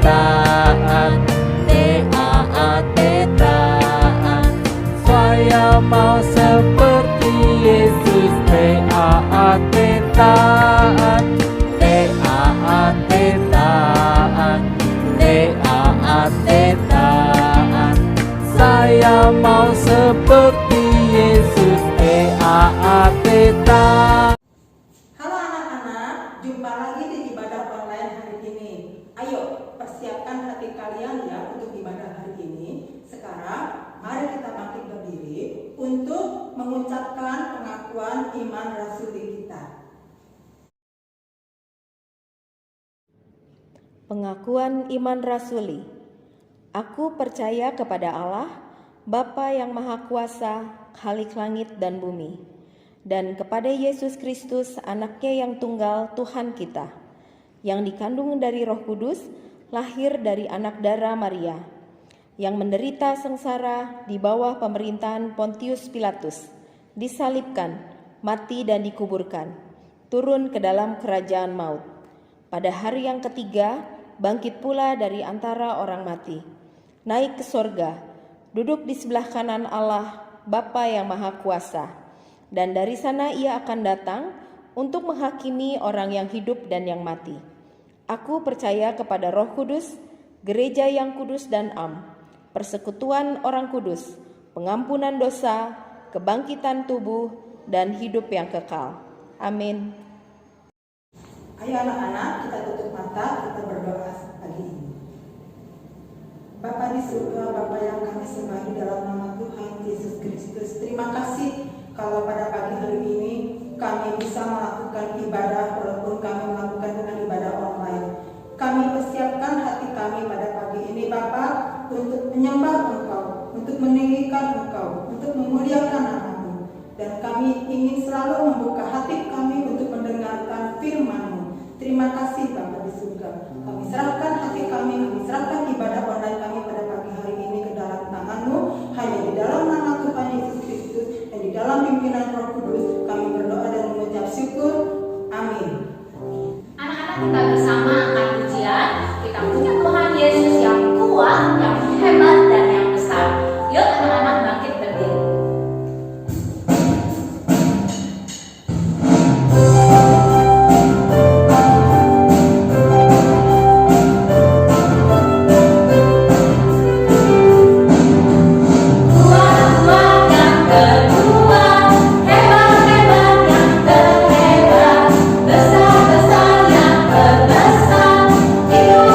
taat, taat. Saya mau seperti Yesus, taat, taat. Saya mau seperti Yesus, taat. Halo anak-anak, jumpa lagi di ibadah online hari ini. Ayo, persiapkan hati kalian ya untuk ibadah hari ini. Sekarang, mari kita bangkit berdiri untuk mengucapkan pengakuan iman rasuli kita. Pengakuan iman rasuli. Aku percaya kepada Allah, Bapa yang Maha Kuasa, Khalik langit dan bumi, dan kepada Yesus Kristus, Anaknya yang tunggal, Tuhan kita, yang dikandung dari Roh Kudus, lahir dari anak darah Maria, yang menderita sengsara di bawah pemerintahan Pontius Pilatus, disalibkan, mati dan dikuburkan, turun ke dalam kerajaan maut. Pada hari yang ketiga, bangkit pula dari antara orang mati, naik ke sorga, duduk di sebelah kanan Allah, Bapa yang Maha Kuasa, dan dari sana ia akan datang untuk menghakimi orang yang hidup dan yang mati. Aku percaya kepada Roh Kudus, gereja yang kudus dan am, persekutuan orang kudus, pengampunan dosa, kebangkitan tubuh, dan hidup yang kekal. Amin. Ayo anak-anak, kita tutup mata, kita berdoa pagi ini. Bapa di surga, Bapa yang kami sembah di dalam nama Tuhan Yesus Kristus, terima kasih kalau pada pagi hari ini kami bisa melakukan ibadah walaupun kami melakukan dengan ibadah online. Kami persiapkan hati kami pada pagi ini Bapa untuk menyembah Engkau, untuk meninggikan Engkau, untuk memuliakan nama-Mu. Dan kami ingin selalu membuka hati kami untuk mendengarkan firman-Mu. Terima kasih Bapa di surga. Kami serahkan hati kami serahkan ibadah online kami pada pagi hari ini ke dalam tangan-Mu. Hanya di dalam nama Tuhan Yesus Kristus dan di dalam pimpinan Roh Kudus kami berdoa dan mengucap syukur. Amin. Anak-anak, kita bersama angkat pujian. Kita punya Tuhan Yesus yang kuat, yang hebat dan yang besar. Yuk anak-anak, bangkit berdiri. Besar-besar yang berbesar, hidup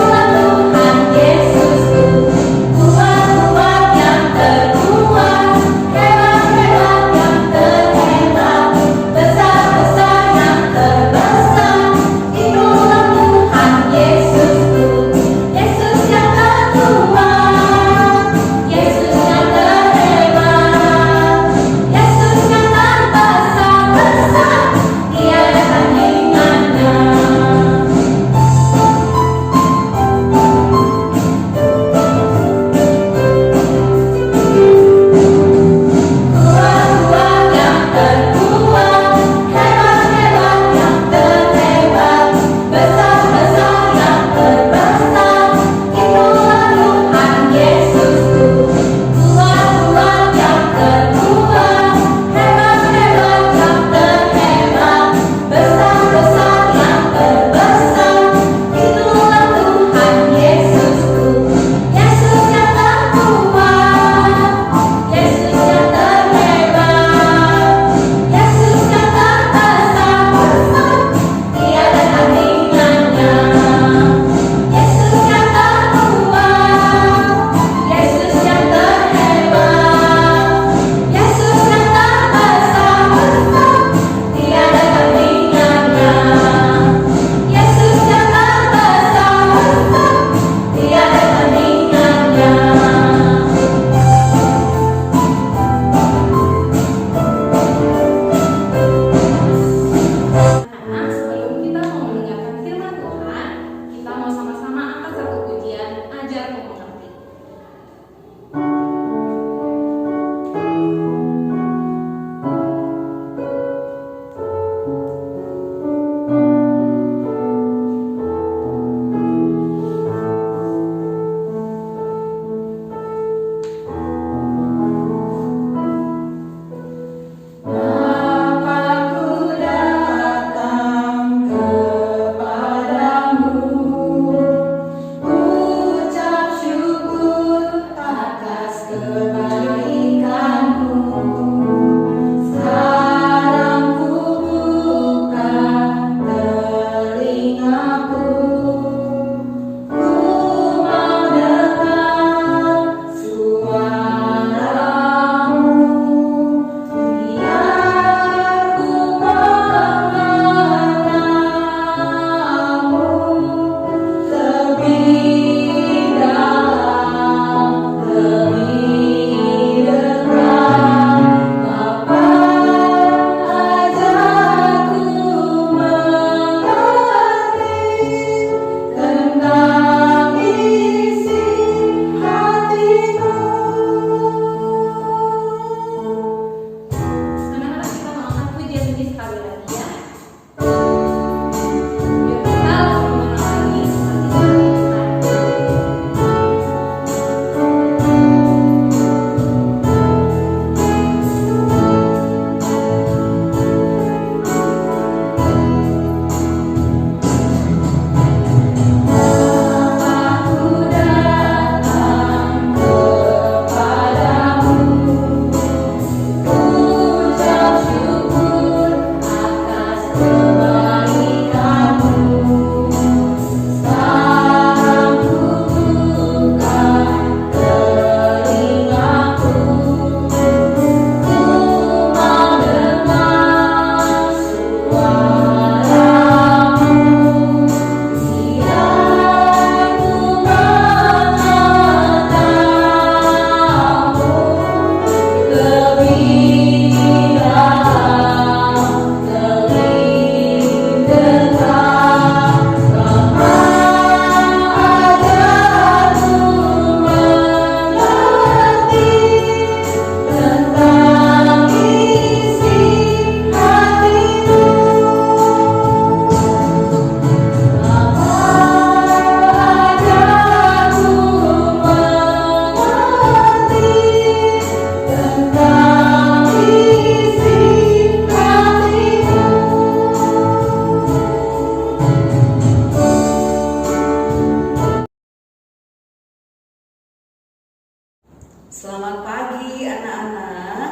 Selamat pagi anak-anak.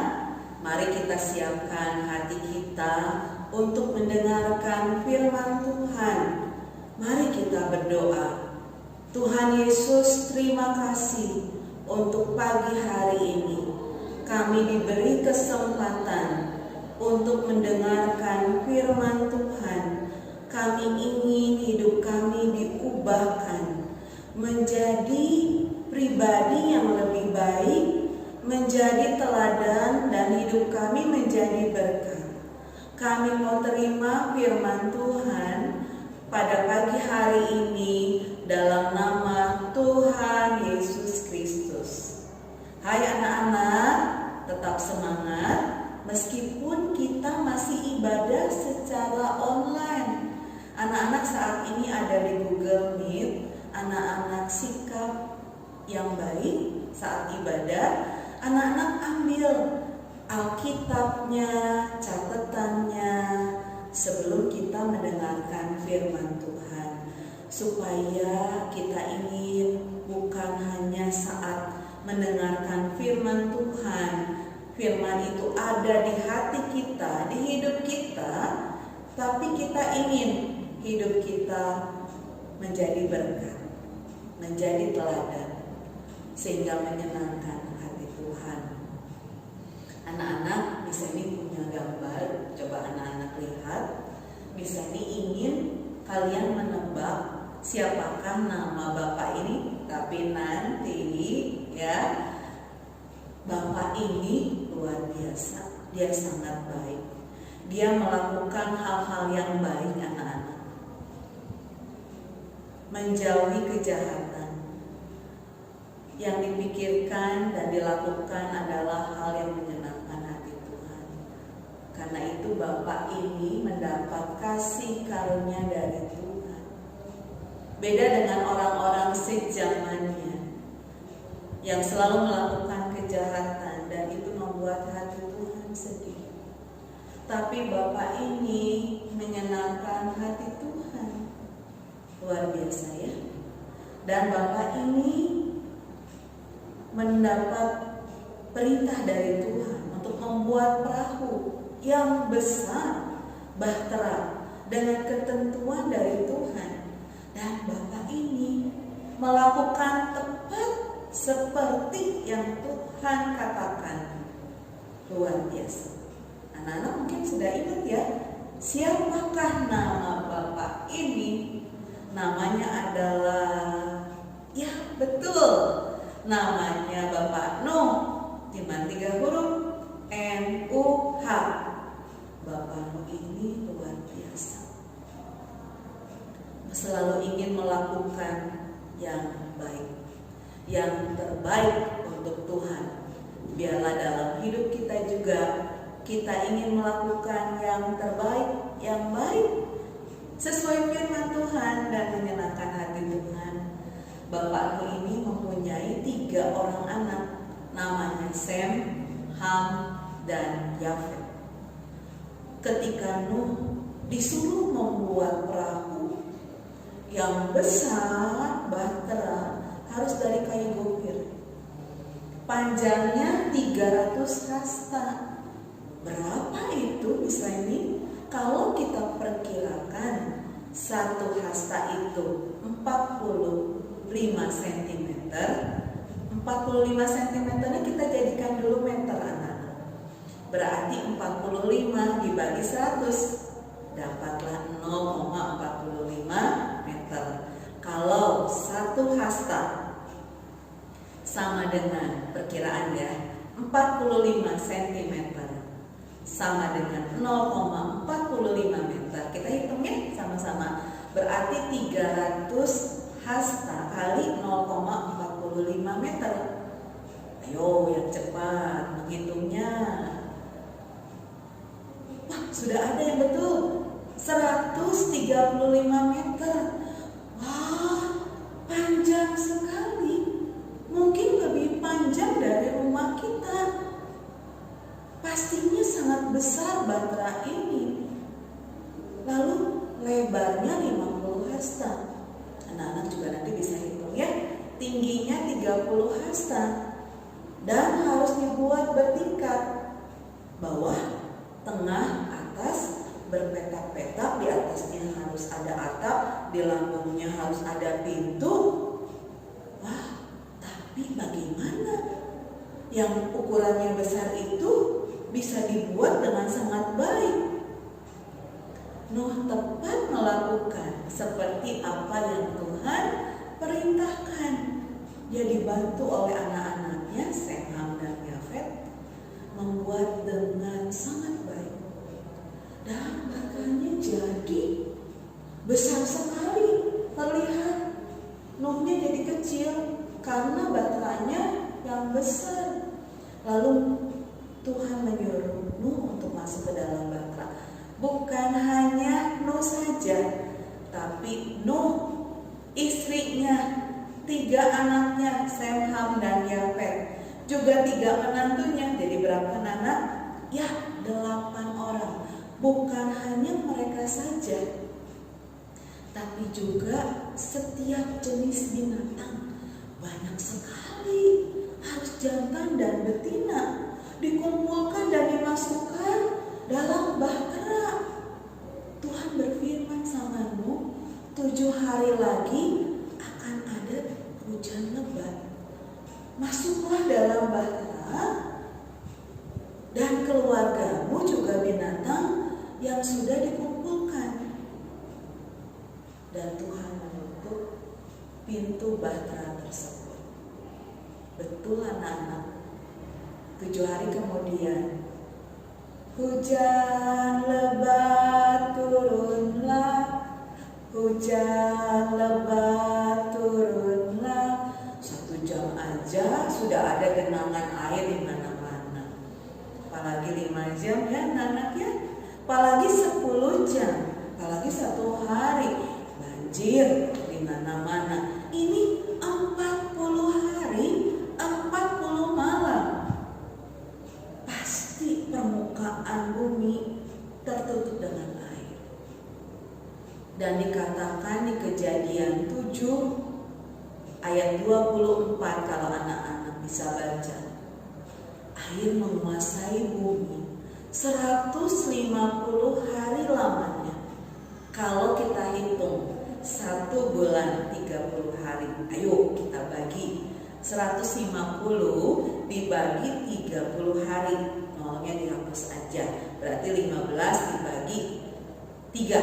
Mari kita siapkan hati kita untuk mendengarkan firman Tuhan. Mari kita berdoa. Tuhan Yesus, terima kasih untuk pagi hari ini. Kami diberi kesempatan untuk mendengarkan firman Tuhan. Kami ingin hidup kami diubahkan menjadi pribadi yang lebih baik, menjadi teladan, dan hidup kami menjadi berkat. Kami mau terima firman Tuhan pada pagi hari ini dalam nama Tuhan Yesus Kristus. Hai anak-anak, tetap semangat meskipun kita masih ibadah secara online. Anak-anak saat ini ada di Google Meet. Anak-anak sikap yang baik saat ibadah. Anak-anak ambil Alkitabnya, catatannya sebelum kita mendengarkan firman Tuhan, supaya kita ingin bukan hanya saat mendengarkan firman Tuhan, firman itu ada di hati kita, di hidup kita, tapi kita ingin hidup kita menjadi berkat, menjadi teladan, sehingga menyenangkan hati Tuhan. Anak-anak, Miss Eni punya gambar, coba anak-anak lihat. Miss Eni ingin kalian menebak siapakah nama Bapak ini, tapi nanti ya, Bapak ini luar biasa, dia sangat baik. Dia melakukan hal-hal yang baik anak-anak. Menjauhi kejahatan. Yang dipikirkan dan dilakukan adalah hal yang menyenangkan hati Tuhan. Karena itu Bapak ini mendapat kasih karunia dari Tuhan. Beda dengan orang-orang sejamannya yang selalu melakukan kejahatan dan itu membuat hati Tuhan sedih. Tapi Bapak ini menyenangkan hati Tuhan. Luar biasa ya. Dan Bapak ini mendapat perintah dari Tuhan untuk membuat perahu yang besar, bahtera, dengan ketentuan dari Tuhan. Dan Bapak ini melakukan tepat seperti yang Tuhan katakan. Luar biasa. Anak-anak mungkin sudah ingat ya, siapakah nama Bapak ini? Namanya adalah, ya betul, namanya Bapak Nuh. Cuma 3 huruf, N-U-H. Bapak Nuh ini luar biasa. Selalu ingin melakukan yang baik, yang terbaik untuk Tuhan. Biarlah dalam hidup kita juga kita ingin melakukan yang terbaik, yang baik, sesuai firman Tuhan dan menyenangkan hati Tuhan. Bapak Nuh ini mempunyai 3 orang anak, namanya Sem, Ham, dan Yafet. Ketika Nuh disuruh membuat perahu yang besar, bahtera, harus dari kayu gofir. Panjangnya 300 hasta. Berapa itu misalnya? Kalau kita perkirakan 1 hasta itu 45 cm. 45 cm ini kita jadikan dulu meter anak-anak. Berarti 45 dibagi 100 dapatlah 0,45 meter. Kalau 1 hasta sama dengan perkiraan ya 45 cm sama dengan 0,45 meter. Kita hitungnya sama-sama. Berarti 300 hasta kali 0,45 meter. Ayo yang cepat menghitungnya. Wah, sudah ada yang betul. 135 meter. Wah, panjang sekali. Mungkin lebih panjang dari rumah kita. Pastinya sangat besar bahtera ini. Lalu lebarnya 50 hasta. Anak-anak juga nanti bisa hitung ya. Tingginya 30 hasta. dan harus dibuat bertingkat, bawah, tengah, atas, berpetak-petak. Di atasnya harus ada atap, di lambungnya harus ada pintu. Wah, tapi bagaimana yang ukurannya besar itu bisa dibuat dengan sangat baik? Nuh tepat melakukan seperti apa yang Tuhan perintahkan. Dia dibantu oleh anak-anaknya Sem, Ham, dan Yafet membuat dengan sangat baik. Dan berkahnya jadi besar sekali. Terlihat Nuhnya jadi kecil karena baterainya yang besar. Lalu Tuhan menyuruh Nuh untuk masuk ke dalam bahtera. Bukan hanya Nuh saja, tapi Nuh, istrinya, 3 anaknya Sem, Ham, dan Yafet, juga 3 menantunya. Jadi berapa anak? Ya, 8 orang. Bukan hanya mereka saja, tapi juga setiap jenis binatang. Banyak sekali, harus jantan dan betina, dikumpulkan dan dimasukkan dalam bahtera. Tuhan berfirman sama Nuh, 7 hari lagi akan ada hujan lebat. Masuklah dalam bahtera, dan keluargamu juga binatang yang sudah dikumpulkan. Dan Tuhan menutup pintu bahtera tersebut. Betul anak-anak, 7 hari kemudian hujan lebat turunlah, hujan lebat turunlah. 1 jam aja sudah ada genangan air di mana-mana. Apalagi 5 jam ya anak-anak ya. Apalagi 10 jam, apalagi 1 hari banjir di mana-mana. Ini 40 hari, 40 malam. Pasti permukaan bumi tertutup dengan air. Dan dikatakan di Kejadian 7 ayat 24, kalau anak-anak bisa baca, air menguasai bumi 150 hari lamanya. Kalau kita hitung 1 bulan 30 hari, ayo kita bagi 150 dibagi 30 hari, nolnya dihapus aja, berarti 15 dibagi 3,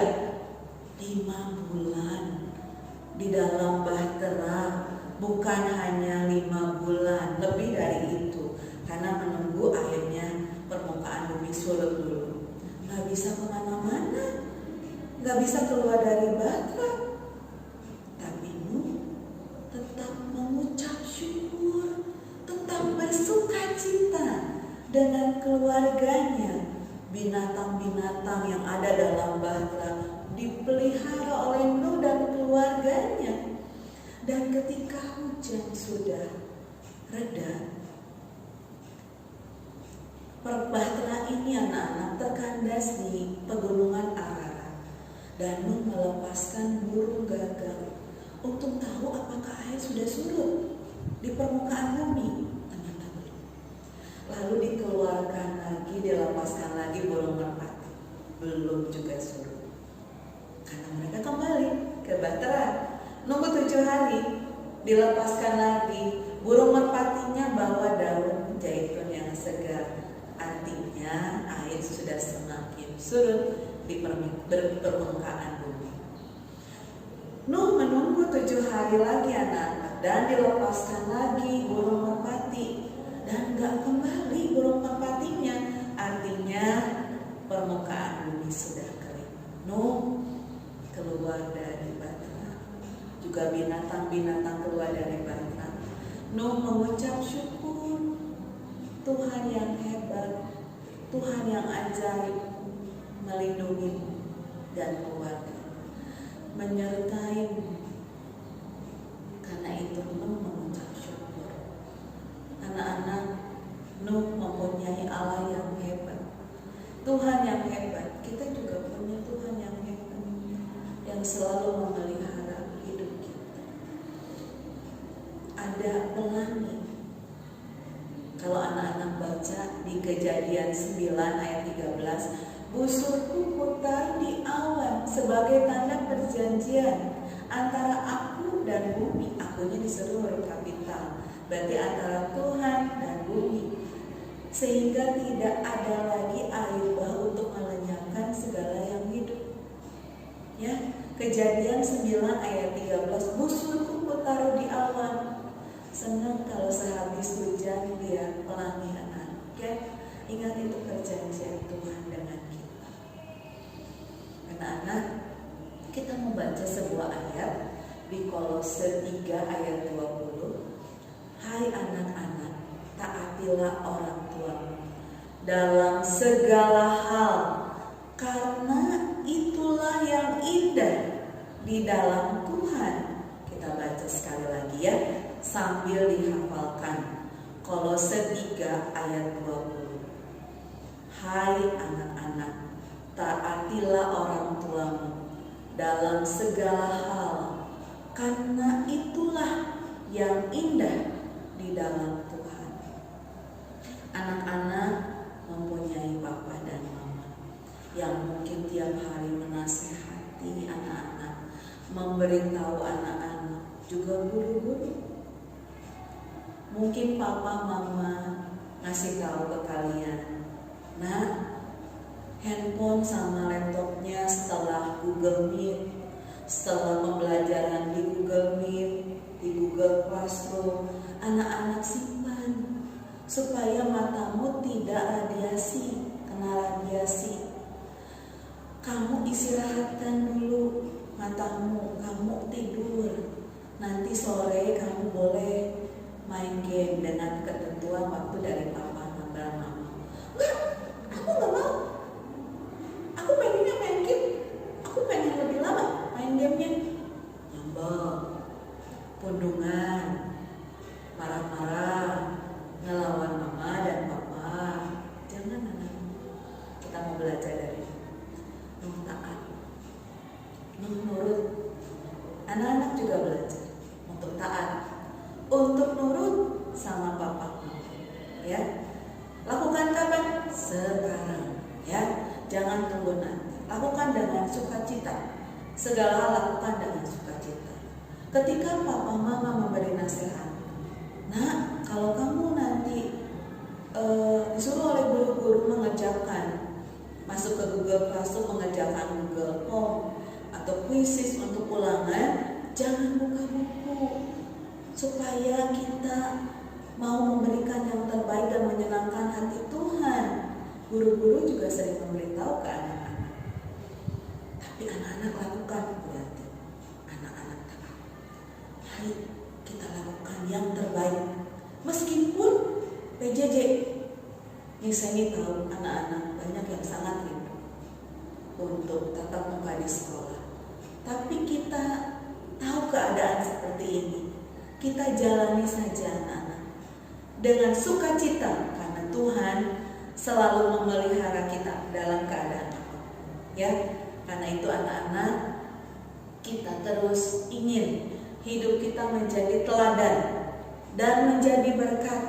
5 bulan di dalam bahtera. Bukan hanya 5 bulan, lebih dari itu, karena menunggu akhirnya permukaan bumi surut dulu. Gak bisa kemana-mana, gak bisa keluar dari bahtera. Tapi Nuh tetap mengucap syukur, tetap bersuka cita dengan keluarganya. Binatang-binatang yang ada dalam bahtera dipelihara oleh Nuh dan keluarganya. Dan ketika hujan sudah reda, bahtera ini anak-anak terkandas di pegunungan Ararat. Dan Nuh melepaskan burung gagak untuk tahu apakah air sudah surut di permukaan bumi. Ternyata belum. Lalu dikeluarkan lagi, dilepaskan lagi burung merpati. Belum juga surut. Karena mereka kembali ke bahtera. Nunggu 7 hari, dilepaskan lagi. Burung merpatinya bawa daun zaitun yang segar. Artinya air sudah semakin surut di permukaan bumi. Nuh menunggu 7 hari lagi anak-anak, dan dilepaskan lagi burung merpati. Dan gak kembali burung merpatinya. Artinya permukaan bumi sudah kering. Nuh keluar dari bahtera. Juga binatang-binatang keluar dari bahtera. Nuh mengucap syukur. Tuhan yang hebat, Tuhan yang ajaib, melindungi dan keluarga, menyertai. Karena itu Nuh mengucap syukur. Anak-anak, Nuh mempunyai Allah yang hebat, Tuhan yang hebat. Kita juga punya Tuhan yang hebat, yang selalu memelihara hidup kita. Ada pelangi. di Kejadian 9 ayat 13, busurku putar di awan sebagai tanda perjanjian antara aku dan bumi. Akunya disuruh huruf kapital, berarti antara Tuhan dan bumi, sehingga tidak ada lagi air bah untuk melenyapkan segala yang hidup. Ya, Kejadian 9 ayat 13, busurku taruh di awan. Senang kalau sehabis hujan dia pelangi anak. Ya, ingat itu perjanjian Tuhan dengan kita. Anak-anak, kita membaca sebuah ayat di Kolose 3 ayat 20. Hai anak-anak, taatilah orang tuamu dalam segala hal, karena itulah yang indah di dalam Tuhan. Kita baca sekali lagi ya, sambil dihafalkan. Kolose 3 ayat 20. Hai anak-anak, taatilah orang tuamu dalam segala hal, karena itulah yang indah di dalam Tuhan. Anak-anak mempunyai papa dan mama yang mungkin tiap hari menasehati anak-anak, memberitahu anak-anak, juga guru-guru. Mungkin papa mama ngasih tahu ke kalian, nah, handphone sama laptopnya setelah Google Meet, setelah pembelajaran di Google Meet, di Google Classroom, anak-anak simpan supaya matamu tidak radiasi, kena radiasi. Kamu istirahatkan dulu matamu, kamu tidur. Nanti sore kamu boleh main game dengan ketentuan waktu dari papa dan mama. Enggak, aku gak mau. Aku pengennya main game. Aku pengen lebih lama main gamenya. Nyambel, pundungan, marah-marah, ngelawan mama dan papa. Jangan anak. Kita mau belajar dari taat, nurut. Anak-anak juga belajar untuk taat, untuk nurut sama papa. Ya, lakukan kapan? Sekarang. Ya, jangan tunggu nanti. Lakukan dengan sukacita. Segala hal lakukan dengan sukacita. Ketika papa mama memberi nasihat, nah, kalau kamu nanti disuruh oleh guru-guru mengerjakan, masuk ke Google Classroom mengerjakan Google Form atau kuisis untuk ulangan, jangan buka buku, supaya kita mau memberikan yang terbaik dan menyenangkan hati Tuhan. Guru-guru juga sering memberitahu ke anak-anak, tapi anak-anak lakukan, berarti anak-anak taat. Mari kita lakukan yang terbaik, meskipun PJJ. Ini saya tahu anak-anak banyak yang sangat rindu untuk tatap muka di sekolah. Tapi kita tahu keadaan seperti ini, kita jalani saja anak-anak dengan sukacita, karena Tuhan selalu memelihara kita dalam keadaan apa. Ya, karena itu anak-anak, kita terus ingin hidup kita menjadi teladan dan menjadi berkat.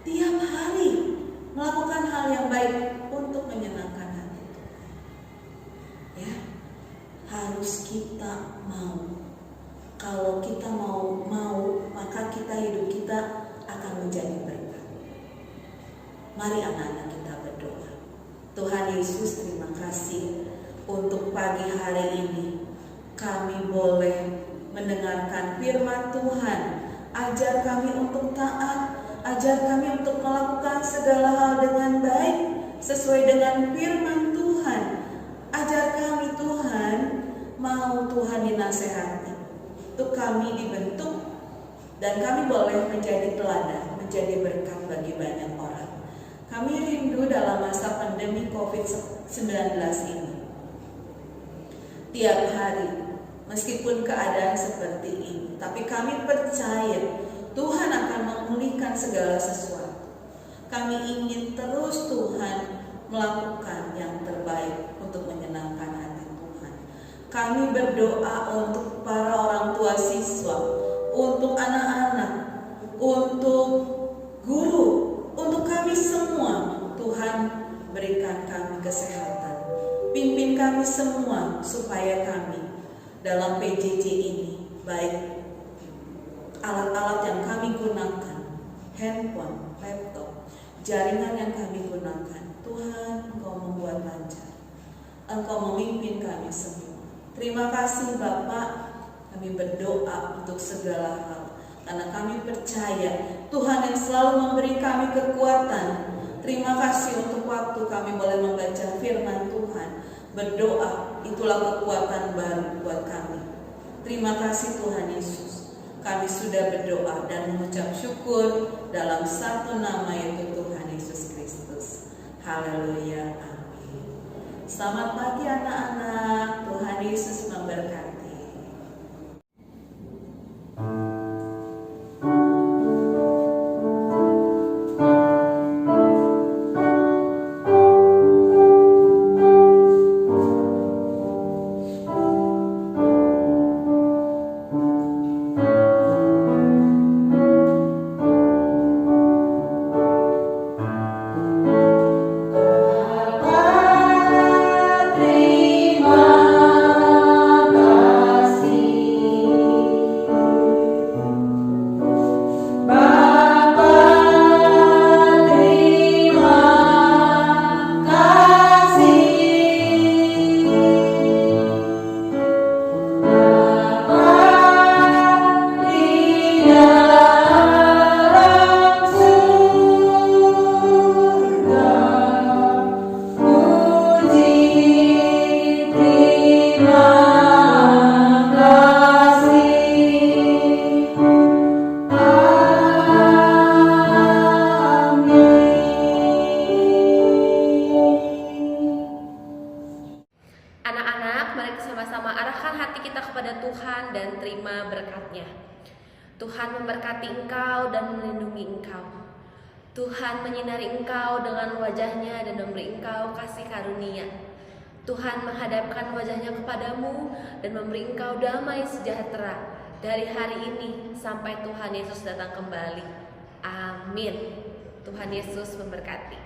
Tiap hari melakukan hal yang baik untuk menyenangkan hati Tuhan. Ya, harus kita mau. Kalau kita mau, maka kita hidup kita akan menjadi berkat. Mari anak-anak kita berdoa. Tuhan Yesus, terima kasih untuk pagi hari ini kami boleh mendengarkan firman Tuhan. Ajar kami untuk taat, ajar kami untuk melakukan segala hal dengan baik sesuai dengan firman Tuhan. Ajar kami Tuhan, mau Tuhan dinasehati, untuk kami dibentuk dan kami boleh menjadi teladan, menjadi berkat bagi banyak orang. Kami rindu dalam masa pandemi COVID-19 ini. Tiap hari, meskipun keadaan seperti ini, tapi kami percaya Tuhan akan memulihkan segala sesuatu. Kami ingin terus Tuhan melakukan yang terbaik untuk menyenangkan hati Tuhan. Kami berdoa untuk para orang tua siswa, untuk anak-anak, untuk guru, untuk kami semua, Tuhan berikan kami kesehatan. Pimpin kami semua supaya kami dalam PJJ ini, baik alat-alat yang kami gunakan, handphone, laptop, jaringan yang kami gunakan, Tuhan Engkau membuat lancar. Engkau memimpin kami semua. Terima kasih Bapak, kami berdoa untuk segala hal, karena kami percaya Tuhan yang selalu memberi kami kekuatan. Terima kasih untuk waktu kami boleh membaca firman Tuhan. Berdoa, itulah kekuatan baru buat kami. Terima kasih Tuhan Yesus. Kami sudah berdoa dan mengucap syukur dalam satu nama, yaitu Tuhan Yesus Kristus. Haleluya, amin. Selamat pagi anak-anak, Tuhan Yesus memberkati. Tuhan dan terima berkat-Nya. Tuhan memberkati engkau dan melindungi engkau. Tuhan menyinari engkau dengan wajah-Nya dan memberi engkau kasih karunia. Tuhan menghadapkan wajah-Nya kepadamu dan memberi engkau damai sejahtera dari hari ini sampai Tuhan Yesus datang kembali. Amin. Tuhan Yesus memberkati.